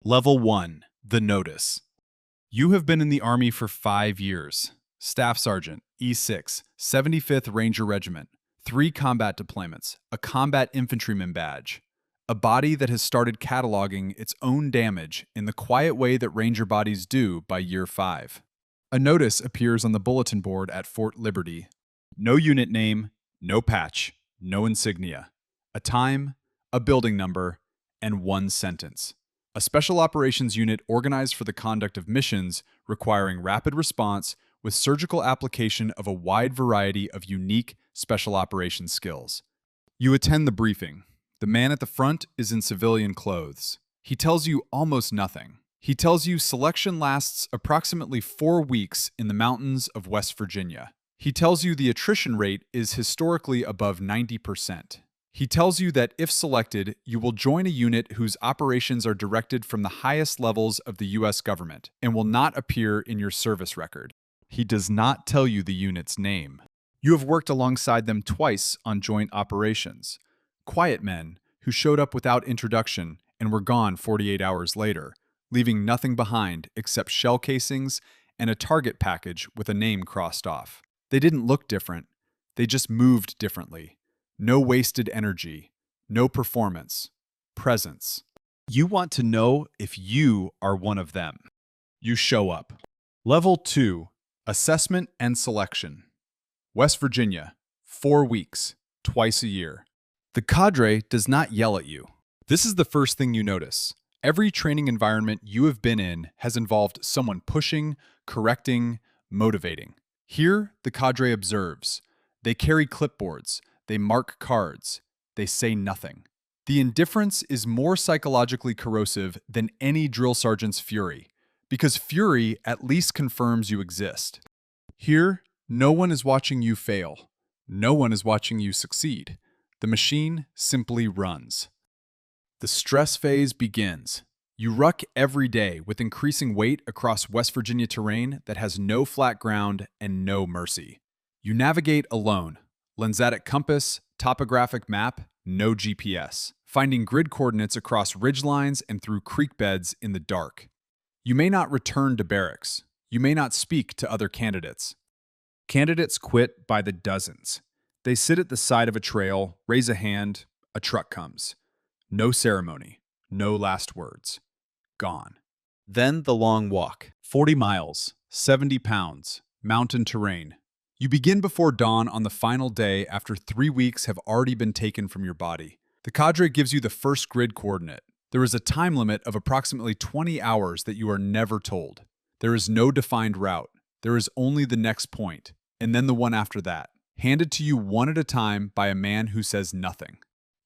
Level 1. The Notice. You have been in the Army for 5 years. Staff Sergeant, E6, 75th Ranger Regiment, 3 combat deployments, a Combat Infantryman Badge, a body that has started cataloging its own damage in the quiet way that Ranger bodies do by year 5. A notice appears on the bulletin board at Fort Liberty. No unit name, no patch, no insignia. A time, a building number, and 1 sentence. A special operations unit organized for the conduct of missions requiring rapid response with surgical application of a wide variety of unique special operations skills. You attend the briefing. The man at the front is in civilian clothes. He tells you almost nothing. He tells you selection lasts approximately 4 weeks in the mountains of West Virginia. He tells you the attrition rate is historically above 90%. He tells you that if selected, you will join a unit whose operations are directed from the highest levels of the U.S. government and will not appear in your service record. He does not tell you the unit's name. You have worked alongside them twice on joint operations. Quiet men who showed up without introduction and were gone 48 hours later, leaving nothing behind except shell casings and a target package with a name crossed off. They didn't look different. They just moved differently. No wasted energy, no performance, presence. You want to know if you are one of them. You show up. Level 2. Assessment and Selection. West Virginia, 4 weeks, twice a year. The cadre does not yell at you. This is the first thing you notice. Every training environment you have been in has involved someone pushing, correcting, motivating. Here, the cadre observes. They carry clipboards. They mark cards. They say nothing. The indifference is more psychologically corrosive than any drill sergeant's fury, because fury at least confirms you exist. Here, no one is watching you fail. No one is watching you succeed. The machine simply runs. The stress phase begins. You ruck every day with increasing weight across West Virginia terrain that has no flat ground and no mercy. You navigate alone. Lensatic compass, topographic map, no GPS. Finding grid coordinates across ridge lines and through creek beds in the dark. You may not return to barracks. You may not speak to other candidates. Candidates quit by the dozens. They sit at the side of a trail, raise a hand, a truck comes. No ceremony, no last words. Gone. Then the long walk. 40 miles, 70 pounds, mountain terrain. You begin before dawn on the final day after 3 weeks have already been taken from your body. The cadre gives you the first grid coordinate. There is a time limit of approximately 20 hours that you are never told. There is no defined route. There is only the next point, and then the one after that, handed to you one at a time by a man who says nothing.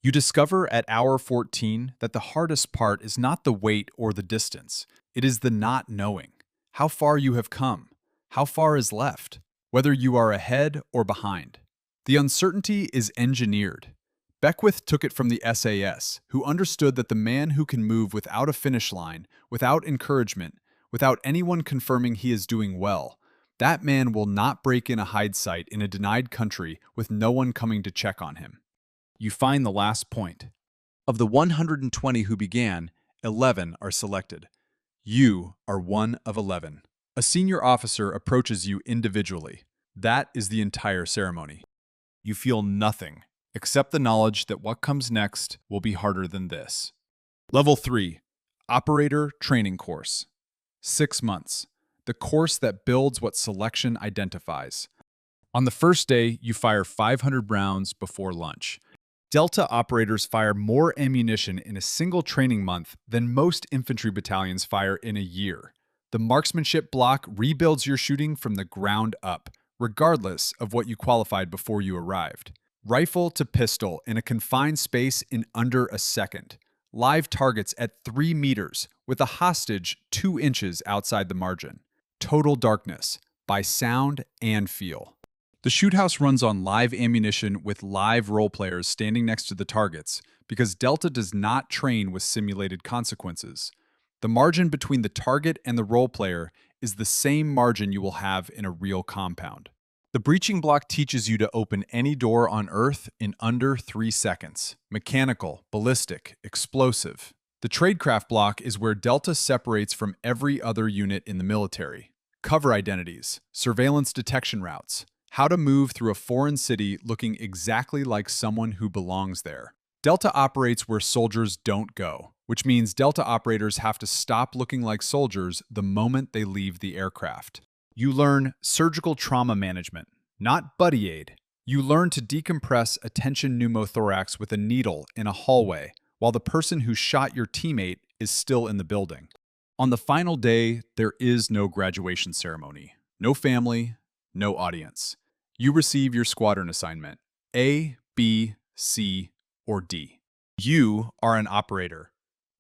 You discover at hour 14 that the hardest part is not the wait or the distance. It is the not knowing. How far you have come. How far is left. Whether you are ahead or behind. The uncertainty is engineered. Beckwith took it from the SAS, who understood that the man who can move without a finish line, without encouragement, without anyone confirming he is doing well, that man will not break in a hide site in a denied country with no one coming to check on him. You find the last point. Of the 120 who began, 11 are selected. You are one of 11. A senior officer approaches you individually. That is the entire ceremony. You feel nothing, except the knowledge that what comes next will be harder than this. Level 3. Operator Training Course. 6 months. The course that builds what selection identifies. On the first day, you fire 500 rounds before lunch. Delta operators fire more ammunition in a single training month than most infantry battalions fire in a year. The marksmanship block rebuilds your shooting from the ground up, regardless of what you qualified before you arrived. Rifle to pistol in a confined space in under a second. Live targets at 3 meters with a hostage 2 inches outside the margin. Total darkness, by sound and feel. The shoot house runs on live ammunition with live role players standing next to the targets because Delta does not train with simulated consequences. The margin between the target and the role player is the same margin you will have in a real compound. The breaching block teaches you to open any door on Earth in under 3 seconds. Mechanical, ballistic, explosive. The tradecraft block is where Delta separates from every other unit in the military. Cover identities, surveillance detection routes, how to move through a foreign city looking exactly like someone who belongs there. Delta operates where soldiers don't go, which means Delta operators have to stop looking like soldiers the moment they leave the aircraft. You learn surgical trauma management, not buddy aid. You learn to decompress a tension pneumothorax with a needle in a hallway while the person who shot your teammate is still in the building. On the final day, there is no graduation ceremony, no family, no audience. You receive your squadron assignment, A, B, C, or D. You are an operator.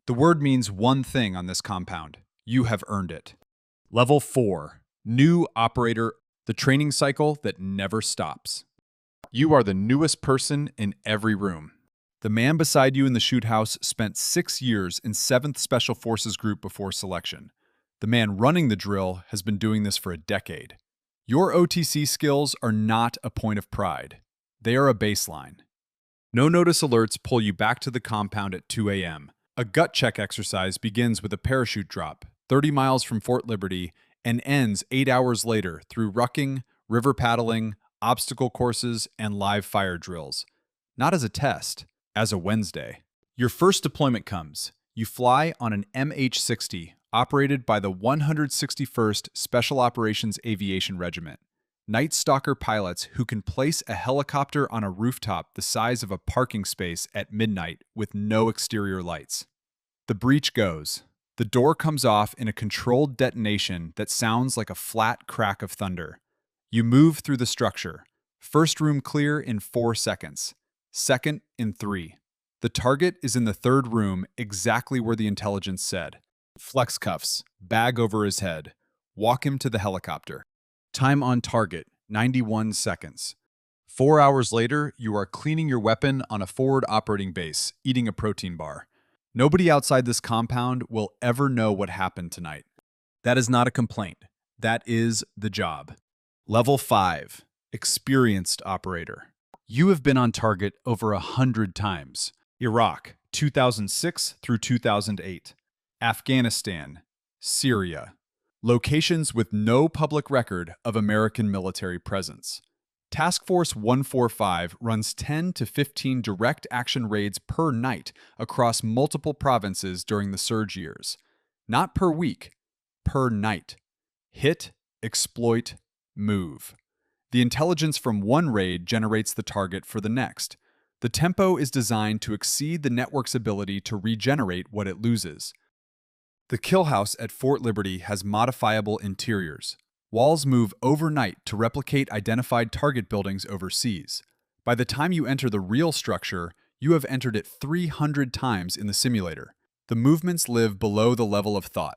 The word means one thing on this compound. You have earned it. Level 4, New Operator, the training cycle that never stops. You are the newest person in every room. The man beside you in the shoot house spent 6 years in 7th Special Forces Group before selection. The man running the drill has been doing this for a decade. Your OTC skills are not a point of pride. They are a baseline. No notice alerts pull you back to the compound at 2 a.m. A gut check exercise begins with a parachute drop, 30 miles from Fort Liberty, and ends 8 hours later through rucking, river paddling, obstacle courses, and live fire drills. Not as a test, as a Wednesday. Your first deployment comes. You fly on an MH-60, operated by the 161st Special Operations Aviation Regiment. Night Stalker pilots who can place a helicopter on a rooftop the size of a parking space at midnight with no exterior lights. The breach goes. The door comes off in a controlled detonation that sounds like a flat crack of thunder. You move through the structure. First room clear in 4 seconds. Second in 3. The target is in the third room, exactly where the intelligence said. Flex cuffs, bag over his head. Walk him to the helicopter. Time on target, 91 seconds. 4 hours later, you are cleaning your weapon on a forward operating base, eating a protein bar. Nobody outside this compound will ever know what happened tonight. That is not a complaint. That is the job. Level 5, Experienced Operator. You have been on target over 100 times. Iraq, 2006 through 2008. Afghanistan, Syria. Locations with no public record of American military presence. Task Force 145 runs 10 to 15 direct action raids per night across multiple provinces during the surge years. Not per week, per night. Hit, exploit, move. The intelligence from one raid generates the target for the next. The tempo is designed to exceed the network's ability to regenerate what it loses. The kill house at Fort Liberty has modifiable interiors. Walls move overnight to replicate identified target buildings overseas. By the time you enter the real structure, you have entered it 300 times in the simulator. The movements live below the level of thought.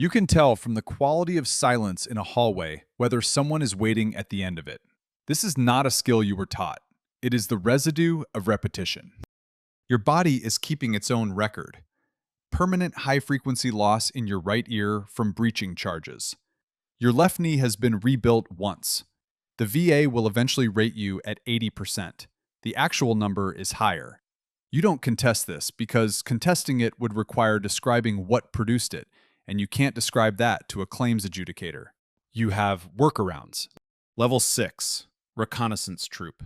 You can tell from the quality of silence in a hallway whether someone is waiting at the end of it. This is not a skill you were taught. It is the residue of repetition. Your body is keeping its own record. Permanent high-frequency loss in your right ear from breaching charges. Your left knee has been rebuilt once. The VA will eventually rate you at 80%. The actual number is higher. You don't contest this because contesting it would require describing what produced it, and you can't describe that to a claims adjudicator. You have workarounds. Level 6, Reconnaissance Troop.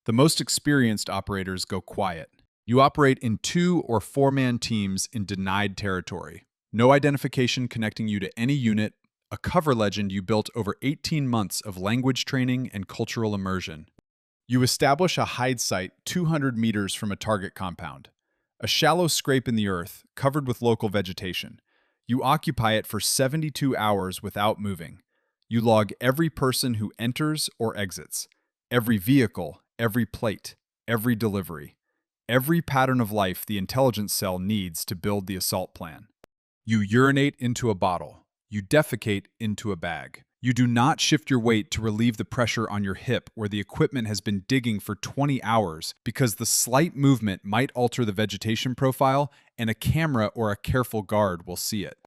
The most experienced operators go quiet. You operate in 2 or 4-man teams in denied territory. No identification connecting you to any unit, a cover legend you built over 18 months of language training and cultural immersion. You establish a hide site 200 meters from a target compound. A shallow scrape in the earth, covered with local vegetation. You occupy it for 72 hours without moving. You log every person who enters or exits, every vehicle, every plate, every delivery, every pattern of life the intelligence cell needs to build the assault plan. You urinate into a bottle. You defecate into a bag. You do not shift your weight to relieve the pressure on your hip where the equipment has been digging for 20 hours because the slight movement might alter the vegetation profile and a camera or a careful guard will see it.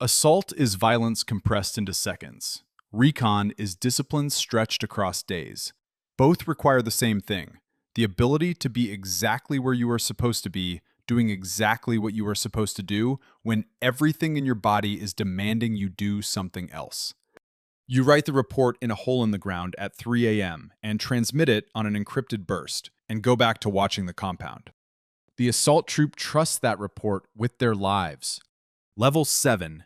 Assault is violence compressed into seconds. Recon is discipline stretched across days. Both require the same thing, the ability to be exactly where you are supposed to be doing exactly what you are supposed to do when everything in your body is demanding you do something else. You write the report in a hole in the ground at 3 a.m. and transmit it on an encrypted burst and go back to watching the compound. The assault troop trusts that report with their lives. Level 7.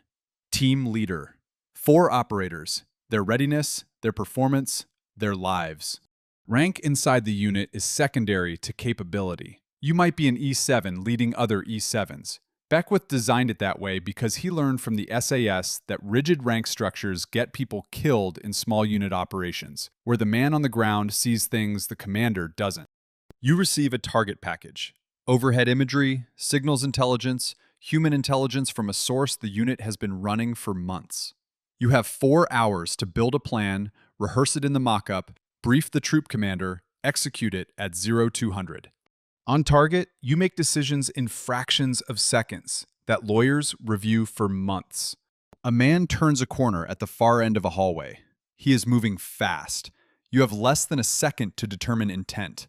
Team Leader. 4 operators. Their readiness, their performance, their lives. Rank inside the unit is secondary to capability. You might be an E7 leading other E7s. Beckwith designed it that way because he learned from the SAS that rigid rank structures get people killed in small unit operations, where the man on the ground sees things the commander doesn't. You receive a target package. Overhead imagery, signals intelligence, human intelligence from a source the unit has been running for months. You have 4 hours to build a plan, rehearse it in the mock-up, brief the troop commander, execute it at 0200. On target, you make decisions in fractions of seconds that lawyers review for months. A man turns a corner at the far end of a hallway. He is moving fast. You have less than a second to determine intent.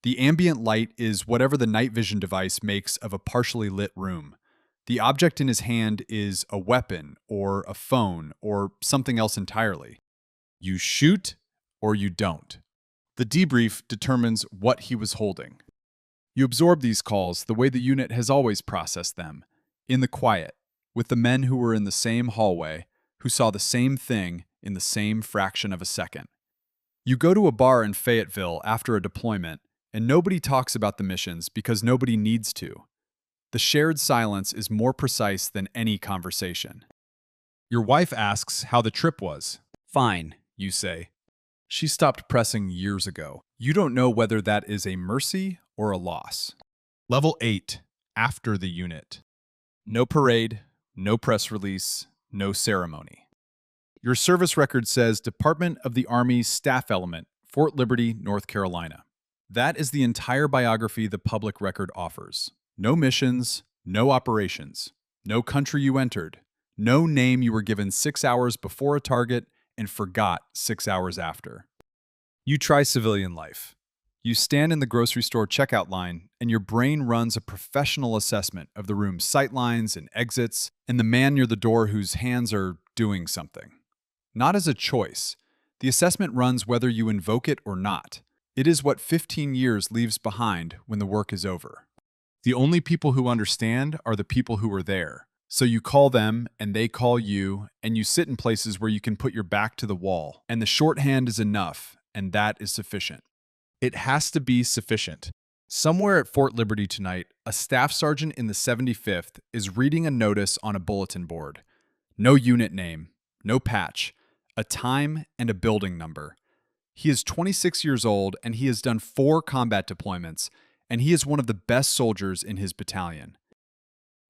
The ambient light is whatever the night vision device makes of a partially lit room. The object in his hand is a weapon or a phone or something else entirely. You shoot or you don't. The debrief determines what he was holding. You absorb these calls the way the unit has always processed them, in the quiet, with the men who were in the same hallway, who saw the same thing in the same fraction of a second. You go to a bar in Fayetteville after a deployment, and nobody talks about the missions because nobody needs to. The shared silence is more precise than any conversation. Your wife asks how the trip was. Fine, you say. She stopped pressing years ago. You don't know whether that is a mercy or a loss. Level 8. After the unit. No parade, no press release, no ceremony. Your service record says Department of the Army Staff Element, Fort Liberty, North Carolina. That is the entire biography the public record offers. No missions, no operations, no country you entered, no name you were given 6 hours before a target and forgot 6 hours after. You try civilian life. You stand in the grocery store checkout line, and your brain runs a professional assessment of the room's sightlines and exits, and the man near the door whose hands are doing something. Not as a choice. The assessment runs whether you invoke it or not. It is what 15 years leaves behind when the work is over. The only people who understand are the people who were there. So you call them, and they call you, and you sit in places where you can put your back to the wall, and the shorthand is enough, and that is sufficient. It has to be sufficient. Somewhere at Fort Liberty tonight, a staff sergeant in the 75th is reading a notice on a bulletin board. No unit name, no patch, a time and a building number. He is 26 years old and he has done 4 combat deployments, and he is one of the best soldiers in his battalion.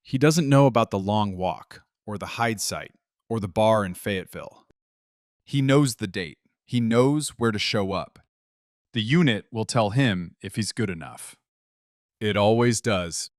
He doesn't know about the long walk, or the hide site, or the bar in Fayetteville. He knows the date. He knows where to show up. The unit will tell him if he's good enough. It always does.